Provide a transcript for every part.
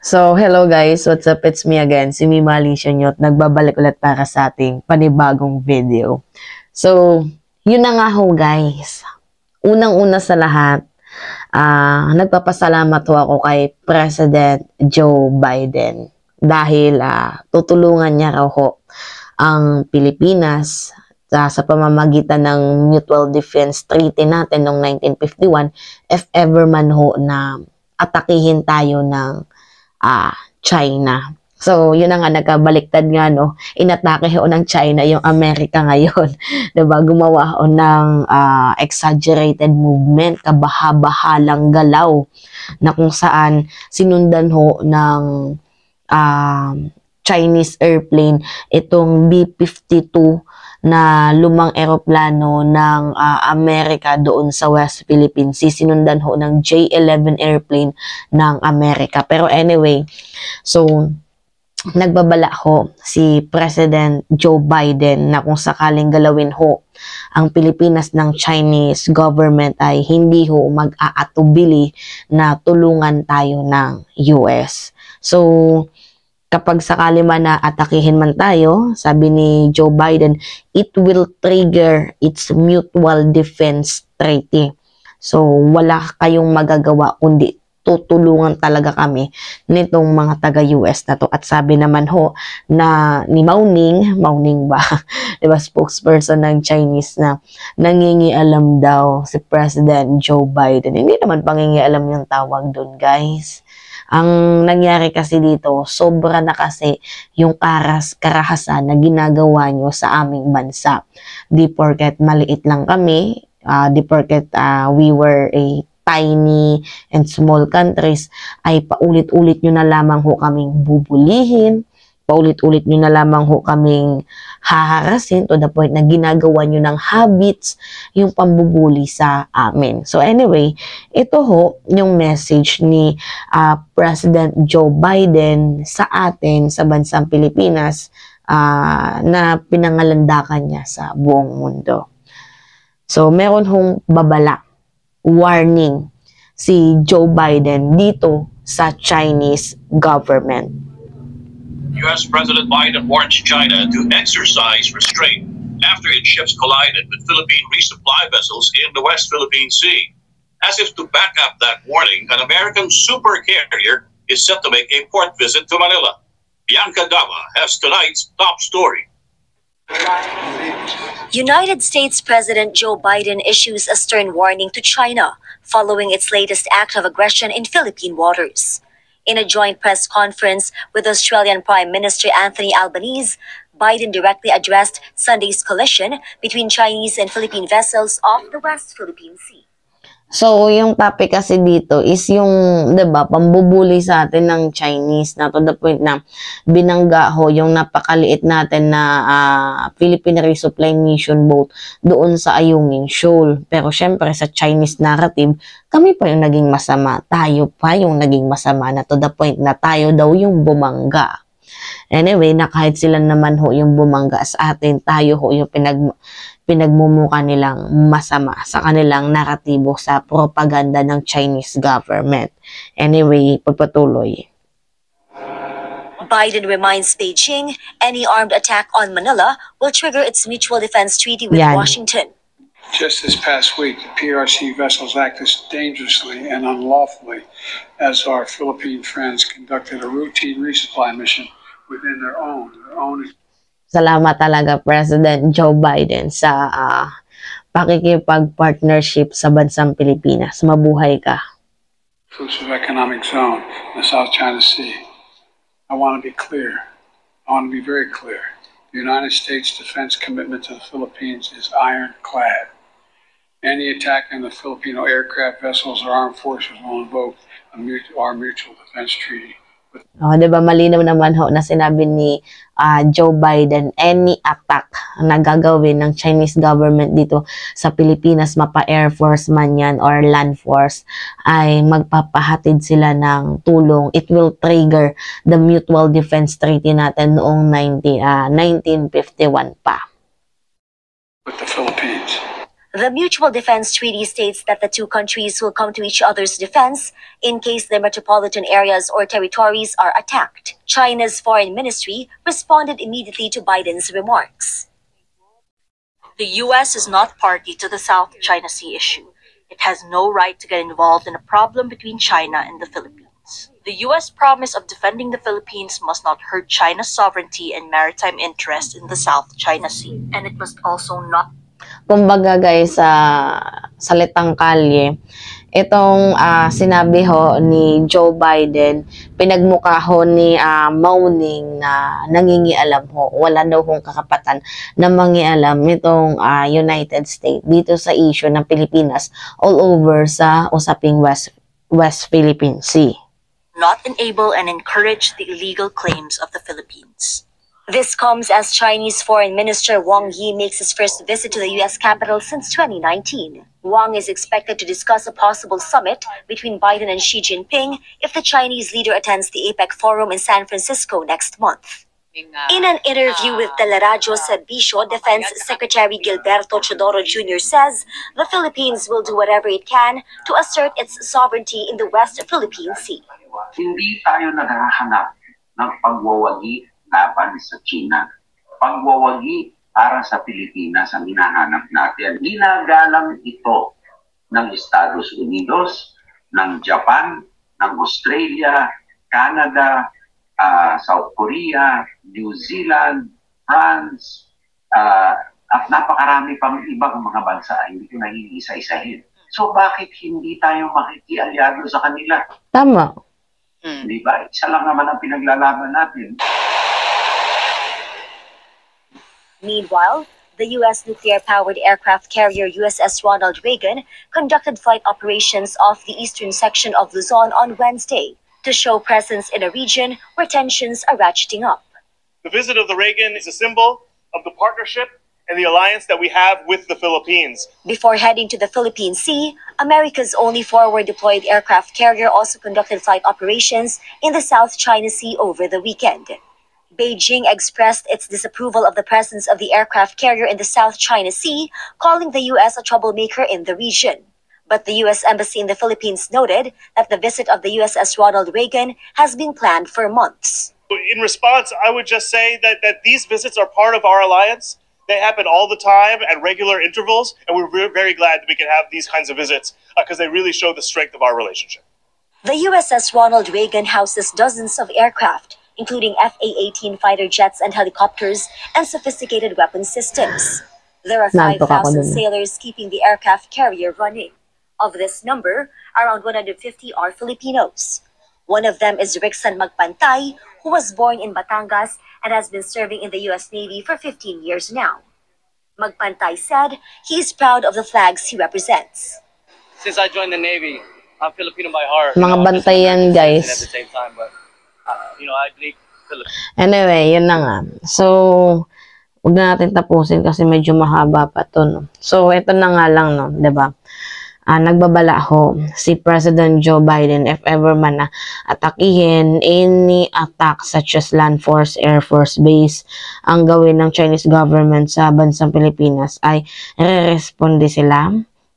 So, hello guys, what's up? It's me again, si Mima Alicia at nagbabalik ulit para sa ating panibagong video. So, yun na nga ho guys. Unang-una sa lahat, nagpapasalamat ho ako kay President Joe Biden dahil tutulungan niya raw ho ang Pilipinas sa pamamagitan ng Mutual Defense Treaty natin noong 1951 if ever man ho na atakihin tayo ng China. So, yun na nga, nagkabaliktad nga, no? Inatake ho ng China yung Amerika ngayon. Diba? Gumawa ho ng exaggerated movement, kabaha-bahalang galaw, na kung saan sinundan ho ng Chinese airplane itong B-52 na lumang eroplano ng Amerika doon sa West Philippines. Sinundan ho ng J-11 airplane ng Amerika. Pero anyway, so nagbabala ho si President Joe Biden na kung sakaling galawin ho ang Pilipinas ng Chinese government ay hindi ho mag-aatubili na tulungan tayo ng US. So, kapag sakali man na atakihin man tayo, sabi ni Joe Biden, it will trigger its mutual defense treaty. So, wala kayong magagawa kundi tutulungan talaga kami nitong mga taga-US na to. At sabi naman ho na ni Mao-Ning ba? Diba, spokesperson ng Chinese na nangingialam daw si President Joe Biden. Hindi naman pangingialam yung tawag doon, guys. Ang nangyari kasi dito, sobra na kasi yung karahasan na ginagawa nyo sa aming bansa. Di porket maliit lang kami, di porket we were a tiny and small countries, ay paulit-ulit nyo na lamang ho kaming bubulihin, paulit-ulit nyo na lamang ho kaming haharasin to the point na ginagawa nyo ng habits yung pambubuli sa amin. So anyway, ito ho yung message ni President Joe Biden sa atin sa bansang Pilipinas na pinangalandakan niya sa buong mundo. So meron hong babala, warning si Joe Biden dito sa Chinese government. U.S. President Biden warns China to exercise restraint after its ships collided with Philippine resupply vessels in the West Philippine Sea. As if to back up that warning, an American super carrier is set to make a port visit to Manila. Bianca Dava has tonight's top story. United States President Joe Biden issues a stern warning to China following its latest act of aggression in Philippine waters. In a joint press conference with Australian Prime Minister Anthony Albanese, Biden directly addressed Sunday's collision between Chinese and Philippine vessels off the West Philippine Sea. So, yung topic kasi dito is yung, 'di ba, pambubuli sa atin ng Chinese na to the point na binangga ho yung napakaliit natin na Philippine Resupply Mission boat doon sa Ayungin Shoal. Pero syempre sa Chinese narrative, kami pa yung naging masama, tayo pa yung naging masama na to the point na tayo daw yung bumangga. Anyway, na kahit sila naman ho yung bumangga sa atin, tayo ho yung pinagmumuka nilang masama sa kanilang naratibo sa propaganda ng Chinese government. Anyway, pagpatuloy. Biden reminds Beijing any armed attack on Manila will trigger its mutual defense treaty with Washington. Just this past week, the PRC vessels acted dangerously and unlawfully as our Philippine friends conducted a routine resupply mission within their own. Salamat talaga President Joe Biden sa pakikipag-partnership sa bansang Pilipinas. Mabuhay ka. Exclusive economic zone in the South China Sea. I want to be clear. I want to be very clear. The United States defense commitment to the Philippines is ironclad. Any attack on the Filipino aircraft vessels or armed forces will invoke our mutual defense treaty. Diba malinaw naman ho na sinabi ni Joe Biden, any attack na gagawin ng Chinese government dito sa Pilipinas, mapa Air Force man yan or Land Force, ay magpapahatid sila ng tulong. It will trigger the Mutual Defense Treaty natin noong 1951 pa. With the Philippines. The Mutual Defense Treaty states that the two countries will come to each other's defense in case their metropolitan areas or territories are attacked. China's foreign ministry responded immediately to Biden's remarks. The U.S. is not party to the South China Sea issue. It has no right to get involved in a problem between China and the Philippines. The U.S. promise of defending the Philippines must not hurt China's sovereignty and maritime interests in the South China Sea, and it must also not. Kumbaga guys, sa salitang kalye, itong sinabi ho ni Joe Biden, pinagmukha ho ni Mauning na nangingialam ho. Wala daw hong kakapatan na mangialam itong United States dito sa issue ng Pilipinas all over sa usaping West Philippine Sea. Not enable and encourage the illegal claims of the Philippines. This comes as Chinese Foreign Minister Wang Yi makes his first visit to the U.S. capital since 2019. Wang is expected to discuss a possible summit between Biden and Xi Jinping if the Chinese leader attends the APEC forum in San Francisco next month. In an interview with Teleradyo Servicio, Defense Secretary Gilberto Chodoro Jr. says the Philippines will do whatever it can to assert its sovereignty in the West Philippine Sea. Hindi tayo naghahanap ng pagwawagi laban sa China. Pagwawagi para sa Pilipinas ang hinahanap natin. Ginagalang ito ng Estados Unidos, ng Japan, ng Australia, Canada, South Korea, New Zealand, France, at napakarami pang ibang mga bansa. Hindi ko naiisa-isahin. So bakit hindi tayo makikialyado sa kanila? Tama. Di ba? Isa lang naman ang pinaglalaban natin. Meanwhile, the U.S. nuclear-powered aircraft carrier USS Ronald Reagan conducted flight operations off the eastern section of Luzon on Wednesday to show presence in a region where tensions are ratcheting up. The visit of the Reagan is a symbol of the partnership and the alliance that we have with the Philippines. Before heading to the Philippine Sea, America's only forward-deployed aircraft carrier also conducted flight operations in the South China Sea over the weekend. Beijing expressed its disapproval of the presence of the aircraft carrier in the South China Sea, calling the U.S. a troublemaker in the region. But the U.S. Embassy in the Philippines noted that the visit of the USS Ronald Reagan has been planned for months. In response, I would just say that these visits are part of our alliance. They happen all the time at regular intervals, and we're very glad that we can have these kinds of visits because they really show the strength of our relationship. The USS Ronald Reagan houses dozens of aircraft, including FA-18 fighter jets and helicopters, and sophisticated weapon systems. There are 5,000 sailors keeping the aircraft carrier running. Of this number, around 150 are Filipinos. One of them is Rickson Magpantay, who was born in Batangas and has been serving in the U.S. Navy for 15 years now. Magpantay said he is proud of the flags he represents. Since I joined the Navy, I'm Filipino by heart. Mga bantay yan, guys. At the same time, but I believe Philippines. Anyway, yun na nga. So, huwag na natin tapusin kasi medyo mahaba pa to, no? So, ito na nga lang, no? Diba? Nagbabala ho si President Joe Biden if ever man na atakihin any attack such as land force, air force base ang gawin ng Chinese government sa bansang Pilipinas ay re-responde sila,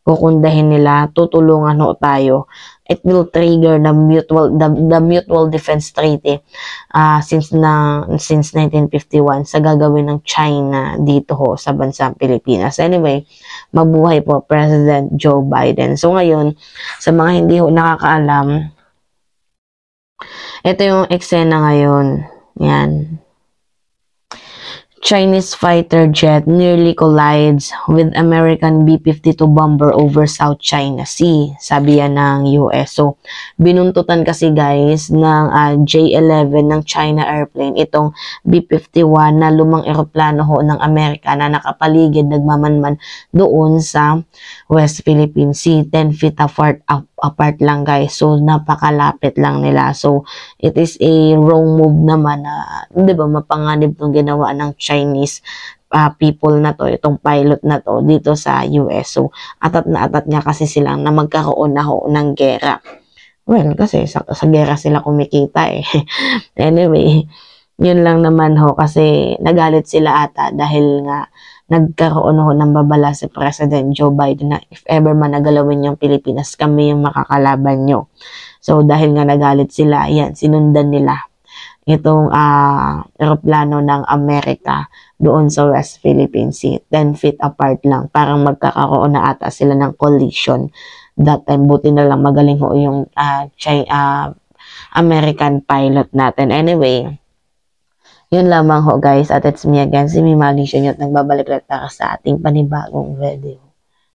kukundahin nila, tutulungan ho tayo. It will trigger the mutual defense treaty since 1951 sa gagawin ng China dito ho sa bansang Pilipinas. Anyway, mabuhay po President Joe Biden. So ngayon, sa mga hindi ho nakakaalam, ito yung eksena ngayon. Yan. Chinese fighter jet nearly collides with American B-52 bomber over South China Sea, sabi yan ng US. So, binuntutan kasi guys ng J-11 ng China airplane, itong B-51 na lumang eroplano ho ng Amerika na nakapaligid, nagmamanman doon sa West Philippine Sea, 10 feet apart lang guys. So, napakalapit lang nila. So, it is a wrong move naman na, di ba, mapanganib itong ginawa ng Chinese people na to, itong pilot na to dito sa US. So, atat na atat niya kasi silang na magkaroon na ho ng gera. Well, kasi sa gera sila kumikita eh. Anyway, yun lang naman ho kasi nagalit sila ata dahil nga nagkaroon ho ng babala si President Joe Biden na if ever man nagalawin yung Pilipinas, kami yung makakalaban nyo. So, dahil nga nagalit sila, yan, sinundan nila itong eroplano ng Amerika doon sa West Philippine Sea. 10 feet apart lang. Parang magkakaroon na ata sila ng collision. That time, buti na lang magaling ho yung American pilot natin. Anyway, yun lamang ho guys, at it's me again, si Mimali Shonyot, nagbabalik ulit para sa ating panibagong video.